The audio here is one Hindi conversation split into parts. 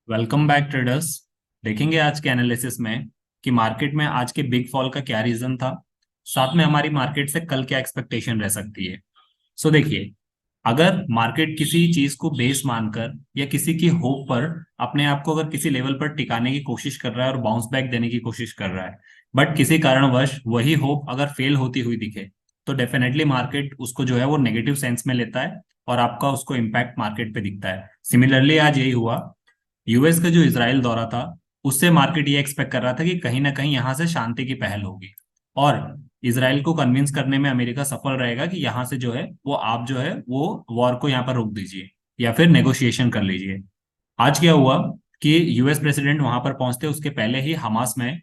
Welcome back traders. देखेंगे आज के एनालिसिस में कि मार्केट में आज के बिग फॉल का क्या रीजन था, साथ में हमारी मार्केट से कल क्या एक्सपेक्टेशन रह सकती है। देखिए, अगर मार्केट किसी चीज को बेस मानकर या किसी की होप पर अपने आप को अगर किसी लेवल पर टिकाने की कोशिश कर रहा है और बाउंस बैक देने की कोशिश कर रहा है, बट किसी कारणवश वही होप अगर फेल होती हुई दिखे, तो डेफिनेटली मार्केट उसको जो है वो नेगेटिव सेंस में लेता है और आपका उसको इम्पैक्ट मार्केट पे दिखता है। सिमिलरली आज यही हुआ। यूएस का जो इसराइल दौरा था, उससे मार्केट ये एक्सपेक्ट कर रहा था कि कहीं ना कहीं यहां से शांति की पहल होगी और इसराइल को कन्विंस करने में अमेरिका सफल रहेगा कि यहां से जो है वो आप जो है वो वॉर को यहाँ पर रोक दीजिए या फिर नेगोशिएशन कर लीजिए। आज क्या हुआ कि यूएस प्रेसिडेंट वहां पर पहुंचते उसके पहले ही हमास में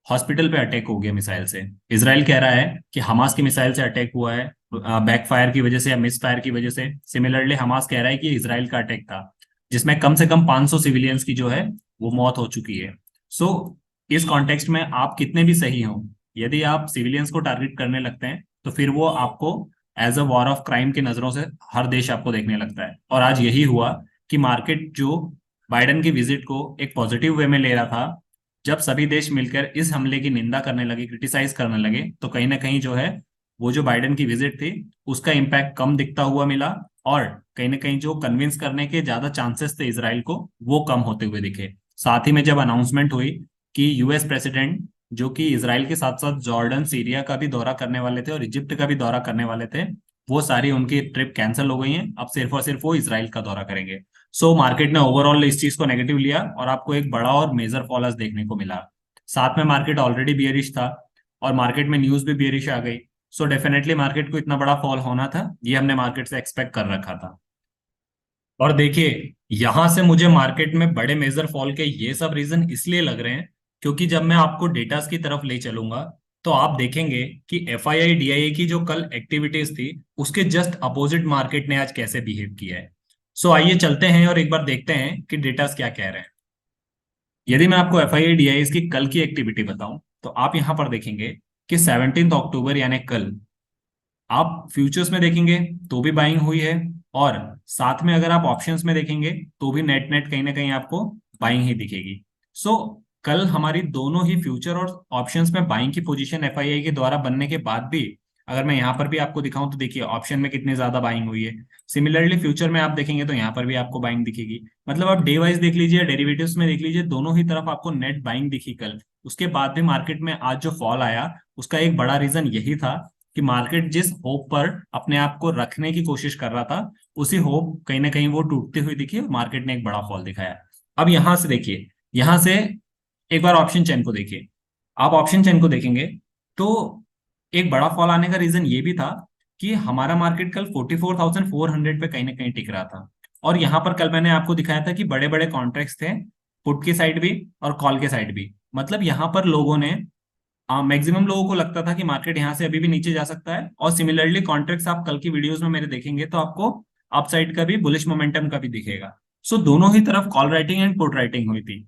हॉस्पिटल पे अटैक हो गया मिसाइल से। इसराइल कह रहा है कि हमास की मिसाइल से अटैक हुआ है, बैकफायर की वजह से या मिस फायर की वजह से। सिमिलरली हमास कह रहा है कि ये इसराइल का अटैक था जिसमें कम से कम 500 सिविलियंस की जो है वो मौत हो चुकी है। सो इस कॉन्टेक्स्ट में आप कितने भी सही हो, यदि आप सिविलियंस को टारगेट करने लगते हैं तो फिर वो आपको as a war of crime की नजरों से हर देश आपको देखने लगता है। और आज यही हुआ कि मार्केट जो बाइडेन की विजिट को एक पॉजिटिव वे में ले रहा था, जब सभी देश मिलकर इस हमले की निंदा करने लगे, क्रिटिसाइज करने लगे, तो कहीं ना कहीं जो है वो जो बाइडेन की विजिट थी उसका इम्पैक्ट कम दिखता हुआ मिला और कहीं ना कहीं जो कन्विंस करने के ज्यादा चांसेस थे इसराइल को, वो कम होते हुए दिखे। साथ ही में जब अनाउंसमेंट हुई कि यूएस प्रेसिडेंट जो कि इसराइल के साथ साथ जॉर्डन सीरिया का भी दौरा करने वाले थे और इजिप्ट का भी दौरा करने वाले थे, वो सारी उनकी ट्रिप कैंसिल हो गई हैं। अब सिर्फ और सिर्फ वो इसराइल का दौरा करेंगे। मार्केट ने ओवरऑल इस चीज को नेगेटिव लिया और आपको एक बड़ा और मेजर फॉल आज देखने को मिला। साथ में मार्केट ऑलरेडी बियरिश था और मार्केट में न्यूज भी बियरिश आ गई। डेफिनेटली मार्केट को इतना बड़ा फॉल होना था, ये हमने मार्केट से एक्सपेक्ट कर रखा था। और देखिए, यहां से मुझे मार्केट में बड़े मेजर फॉल के ये सब रीजन इसलिए लग रहे हैं क्योंकि जब मैं आपको डेटास की तरफ ले चलूंगा तो आप देखेंगे कि F I I D I ए की जो कल एक्टिविटीज थी उसके जस्ट अपोजिट मार्केट ने आज कैसे बिहेव किया है। आइए चलते हैं और एक बार देखते हैं कि डेटास क्या कह रहे हैं। यदि मैं आपको F I I D I की कल की एक्टिविटी बताऊं तो आप यहां पर देखेंगे कि 17 अक्टूबर यानी कल आप फ्यूचर्स में देखेंगे तो भी बाइंग हुई है और साथ में अगर आप ऑप्शंस में देखेंगे तो भी नेट नेट कहीं ना कहीं आपको बाइंग ही दिखेगी। कल हमारी दोनों ही फ्यूचर और ऑप्शंस में बाइंग की पोजीशन एफआईआई के द्वारा बनने के बाद भी अगर मैं यहाँ पर भी आपको दिखाऊं तो देखिए ऑप्शन में कितनी ज्यादा बाइंग हुई है। सिमिलरली फ्यूचर में आप देखेंगे तो यहाँ पर भी आपको बाइंग दिखेगी। मतलब आप डे वाइज देख लीजिए, डेरिवेटिव्स में देख लीजिए, दोनों ही तरफ आपको नेट बाइंग दिखी कल। उसके बाद भी मार्केट में आज जो फॉल आया उसका एक बड़ा रीजन यही था कि मार्केट जिस होप पर अपने आप को रखने की कोशिश कर रहा था उसी होप कहीं ना कहीं वो टूटती हुई दिखी और मार्केट ने एक बड़ा फॉल दिखाया। अब यहां से देखिए, यहां से एक बार ऑप्शन चेन को देखिए। आप ऑप्शन चेन को देखेंगे तो एक बड़ा फॉल आने का रीजन ये भी था कि हमारा मार्केट कल 44,400 पे कहीं ना कहीं टिक रहा था। और यहां पर कल मैंने आपको दिखाया था कि बड़े बड़े कॉन्ट्रैक्ट्स थे, पुट की साइड भी और कॉल के साइड भी। मतलब यहां पर लोगों ने मैक्सिमम लोगों को लगता था कि मार्केट यहां से अभी भी नीचे जा सकता है। और सिमिलरली कॉन्ट्रैक्ट्स आप कल की वीडियोस में मेरे देखेंगे तो आपको अप साइड का भी बुलिश मोमेंटम का भी दिखेगा। दोनों ही तरफ call writing and put writing हुई थी।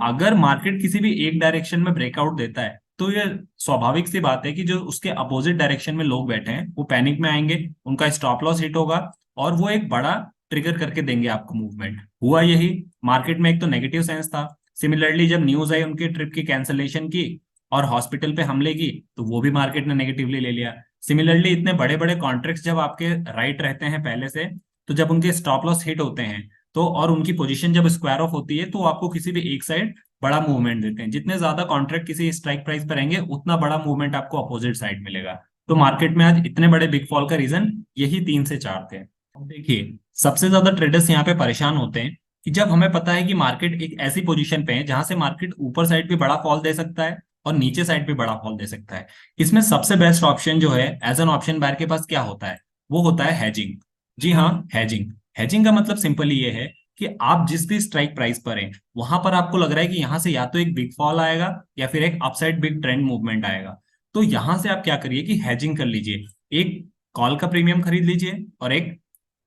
अगर मार्केट किसी भी एक डायरेक्शन में ब्रेकआउट देता है तो ये स्वाभाविक सी बात है कि जो उसके अपोजिट डायरेक्शन में लोग बैठे हैं वो पैनिक में आएंगे, उनका स्टॉप लॉस हिट होगा और वो एक बड़ा ट्रिगर करके देंगे आपको मूवमेंट। हुआ यही, मार्केट में एक तो नेगेटिव सेंस था। सिमिलरली जब न्यूज आई उनकी ट्रिप की कैंसलेशन की और हॉस्पिटल पे हमले की तो वो भी मार्केट ने नेगेटिवली ले लिया। सिमिलरली इतने बड़े बड़े कॉन्ट्रैक्ट्स जब आपके राइट रहते हैं पहले से, तो जब उनके स्टॉप लॉस हिट होते हैं तो और उनकी पोजीशन जब स्क्वायर ऑफ होती है तो आपको किसी भी एक साइड बड़ा मूवमेंट देते हैं। जितने ज्यादा कॉन्ट्रैक्ट किसी स्ट्राइक प्राइस पर रहेंगे उतना बड़ा मूवमेंट आपको अपोजिट साइड मिलेगा। मार्केट में आज इतने बड़े बिग फॉल का रीजन यही 3 से 4 थे। अब देखिए, सबसे ज्यादा ट्रेडर्स यहाँ पे परेशान होते हैं कि जब हमें पता है कि मार्केट एक ऐसी पोजीशन पे है जहां से मार्केट ऊपर साइड भी बड़ा फॉल दे सकता है और नीचे साइड भी बड़ा फॉल दे सकता है। इसमें सबसे बेस्ट ऑप्शन जो है एज एन ऑप्शन बायर के पास क्या होता है, वो होता है हैजिंग। जी हाँ, हैजिंग। हैजिंग का मतलब सिंपली ये है कि आप जिस भी स्ट्राइक प्राइस पर हैं वहां पर आपको लग रहा है कि यहां से या तो एक बिग फॉल आएगा या फिर एक अपसाइड बिग ट्रेंड मूवमेंट आएगा। तो यहां से आप क्या करिए कि हैजिंग कर लीजिए। एक कॉल का प्रीमियम खरीद लीजिए और एक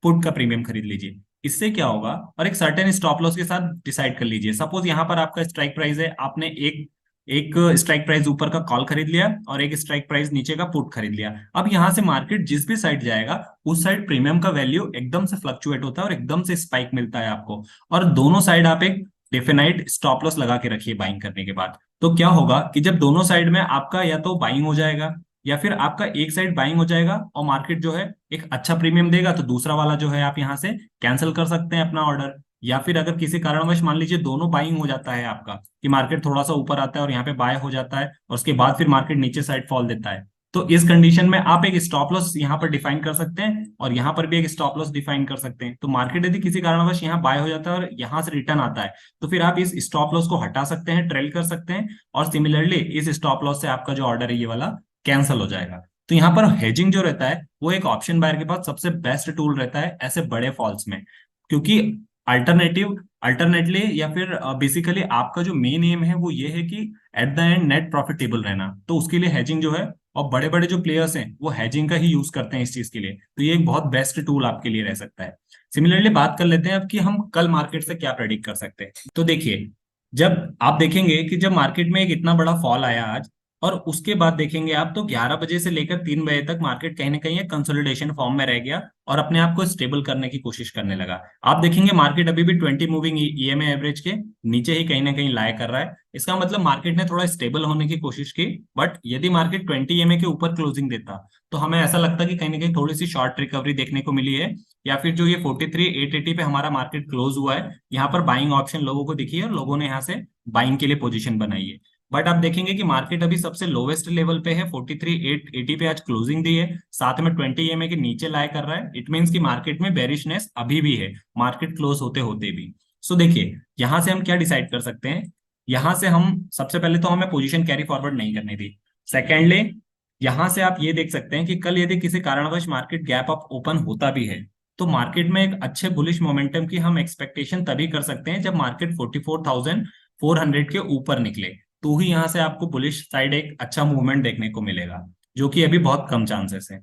पुट का प्रीमियम खरीद लीजिए। इससे क्या होगा, और एक सर्टेन स्टॉप लॉस के साथ डिसाइड कर लीजिए। सपोज यहां पर आपका स्ट्राइक प्राइस है, आपने एक एक स्ट्राइक प्राइस ऊपर का कॉल खरीद लिया और एक स्ट्राइक प्राइस नीचे का पुट खरीद लिया। अब यहां से मार्केट जिस भी साइड जाएगा उस साइड प्रीमियम का वैल्यू एकदम से फ्लक्चुएट होता है और एकदम से स्पाइक मिलता है आपको। और दोनों साइड आप एक डिफिनाइट स्टॉप लॉस लगा के रखिए बाइंग करने के बाद। तो क्या होगा कि जब दोनों साइड में आपका या तो बाइंग हो जाएगा या फिर आपका एक साइड बाइंग हो जाएगा और मार्केट जो है एक अच्छा प्रीमियम देगा, तो दूसरा वाला जो है आप यहाँ से कैंसिल कर सकते हैं अपना ऑर्डर। या फिर अगर किसी कारणवश मान लीजिए दोनों बाइंग हो जाता है आपका, कि मार्केट थोड़ा सा ऊपर आता है और यहाँ पे बाय हो जाता है और उसके बाद फिर मार्केट नीचे साइड फॉल देता है, तो इस कंडीशन में आप एक स्टॉप लॉस यहाँ पर डिफाइन कर सकते हैं और यहाँ पर भी एक स्टॉप लॉस डिफाइन कर सकते हैं। तो मार्केट यदि किसी कारणवश यहाँ बाय हो जाता है और यहाँ से रिटर्न आता है, तो फिर आप इस स्टॉप लॉस को हटा सकते हैं, ट्रेल कर सकते हैं, और सिमिलरली इस स्टॉप लॉस से आपका जो ऑर्डर है ये वाला कैंसिल हो जाएगा। तो यहाँ पर हेजिंग जो रहता है वो एक ऑप्शन बायर के पास सबसे बेस्ट टूल रहता है ऐसे बड़े फॉल्स में, क्योंकि अल्टरनेटली या फिर बेसिकली आपका जो मेन एम है वो ये है कि at the end net profitable रहना, तो उसके लिए हेजिंग जो है, और बड़े बड़े जो प्लेयर्स हैं वो हेजिंग का ही यूज करते हैं इस चीज के लिए, तो ये एक बहुत बेस्ट टूल आपके लिए रह सकता है। सिमिलरली बात कर लेते हैं अब कि हम कल मार्केट से क्या प्रेडिक्ट कर सकते हैं। तो देखिए, जब आप देखेंगे कि जब मार्केट में एक इतना बड़ा फॉल आया आज, और उसके बाद देखेंगे आप तो 11 बजे से लेकर 3 बजे तक मार्केट कहीं ना कहीं एक कंसोलिडेशन फॉर्म में रह गया और अपने आप को स्टेबल करने की कोशिश करने लगा। आप देखेंगे मार्केट अभी भी 20 मूविंग ईएमए एवरेज के नीचे ही कहीं ना कहीं लाए कर रहा है। इसका मतलब मार्केट ने थोड़ा स्टेबल होने की कोशिश की, बट यदि मार्केट 20 ईएमए के ऊपर क्लोजिंग देता तो हमें ऐसा लगता कि कहीं ना कहीं थोड़ी सी शॉर्ट रिकवरी देखने को मिली है, या फिर जो ये 43,880 पे हमारा मार्केट क्लोज हुआ है, यहाँ पर बाइंग ऑप्शन लोगों को दिखी है और लोगों ने यहाँ से बाइंग के लिए पोजीशन बनाई है। बट आप देखेंगे कि मार्केट अभी सबसे लोवेस्ट लेवल पे है, 43,880 पे आज क्लोजिंग दी है, साथ में 20 ईएमए के नीचे लाए कर रहा है। इट मीन्स कि मार्केट में बेरिशनेस अभी भी है, मार्केट क्लोज होते होते भी। सो देखिए, यहां से हम क्या डिसाइड कर सकते हैं। यहां से हम सबसे पहले तो हमें पोजीशन कैरी फॉरवर्ड नहीं करनी थी। सेकेंडली, यहां से आप ये देख सकते हैं कि कल यदि किसी कारणवश मार्केट गैप अप ओपन होता भी है, तो मार्केट में एक अच्छे बुलिश मोमेंटम की हम एक्सपेक्टेशन तभी कर सकते हैं जब मार्केट 44,400 के ऊपर निकले, तो ही यहाँ से आपको बुलिश साइड एक अच्छा मूवमेंट देखने को मिलेगा, जो कि अभी बहुत कम चांसेस है।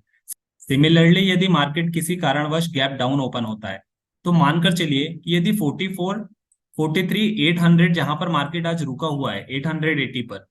सिमिलरली यदि मार्केट किसी कारणवश गैप डाउन ओपन होता है, तो मानकर चलिए कि यदि 43,800 जहां पर मार्केट आज रुका हुआ है 880 पर,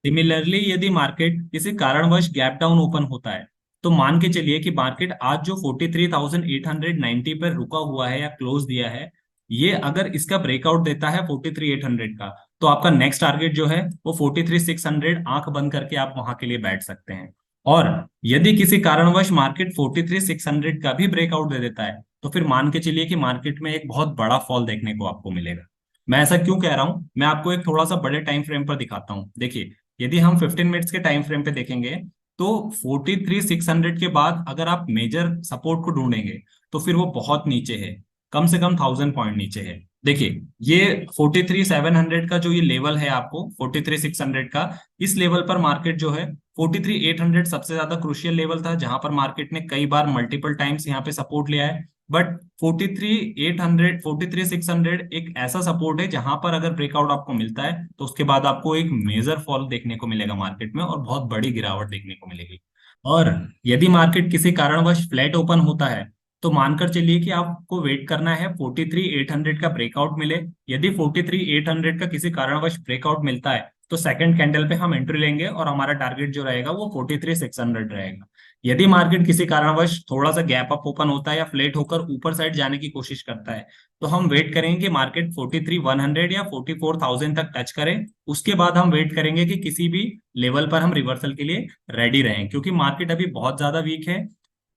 सिमिलरली यदि मार्केट किसी कारणवश गैप डाउन ओपन होता है, तो मान के चलिए कि मार्केट आज जो 43,890 पर रुका हुआ है या क्लोज दिया है, ये अगर इसका ब्रेकआउट देता है 43,800 का, तो आपका नेक्स्ट टारगेट जो है वो 43,600, आंख बंद करके आप वहां के लिए बैठ सकते हैं। और यदि किसी कारणवश मार्केट 43,600 का भी ब्रेकआउट दे देता है, तो फिर मान के चलिए कि मार्केट में एक बहुत बड़ा फॉल देखने को आपको मिलेगा। मैं ऐसा क्यों कह रहा हूं, मैं आपको एक थोड़ा सा बड़े टाइम फ्रेम पर दिखाता हूं। देखिए, यदि हम 15 मिनट्स के टाइम फ्रेम पे देखेंगे, तो 43,600 के बाद अगर आप मेजर सपोर्ट को ढूंढेंगे, तो फिर वो बहुत नीचे है, कम से कम 1000 पॉइंट नीचे है। देखिए, ये 43,700 का जो ये लेवल है आपको 43,600 का, इस लेवल पर मार्केट जो है 43,800 सबसे ज्यादा क्रूशियल लेवल था, जहां पर मार्केट ने कई बार मल्टीपल टाइम्स यहाँ पे सपोर्ट लिया है। बट 43,800 43,600 एक ऐसा सपोर्ट है जहां पर अगर ब्रेकआउट आपको मिलता है, तो उसके बाद आपको एक मेजर फॉल देखने को मिलेगा मार्केट में और बहुत बड़ी गिरावट देखने को मिलेगी। और यदि मार्केट किसी कारणवश फ्लैट ओपन होता है, तो मानकर चलिए कि आपको वेट करना है 43,800 का ब्रेकआउट मिले। यदि 43,800 का किसी कारणवश ब्रेकआउट मिलता है, तो सेकंड कैंडल पे हम एंट्री लेंगे और हमारा टारगेट जो रहेगा वो 43,600 रहेगा। यदि मार्केट किसी कारणवश थोड़ा सा गैप अप ओपन होता है या फ्लेट होकर ऊपर साइड जाने की कोशिश करता है, तो हम वेट करेंगे कि मार्केट 43,100 या 44,000 तक टच करे। उसके बाद हम वेट करेंगे कि किसी भी लेवल पर हम रिवर्सल के लिए रेडी रहें, क्योंकि मार्केट अभी बहुत ज्यादा वीक है।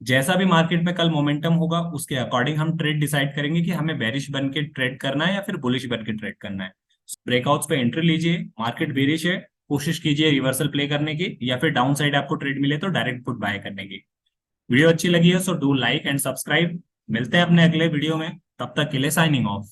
जैसा भी मार्केट में कल मोमेंटम होगा उसके अकॉर्डिंग हम ट्रेड डिसाइड करेंगे कि हमें बेरिश बन के ट्रेड करना है या फिर बुलिश बन के ट्रेड करना है। ब्रेकआउट्स पे एंट्री लीजिए, मार्केट बेरिश है, कोशिश कीजिए रिवर्सल प्ले करने की, या फिर डाउन साइड आपको ट्रेड मिले तो डायरेक्ट पुट बाय करने की। वीडियो अच्छी लगी है so do like and subscribe. मिलते हैं अपने अगले वीडियो में, तब तक के लिए साइनिंग ऑफ।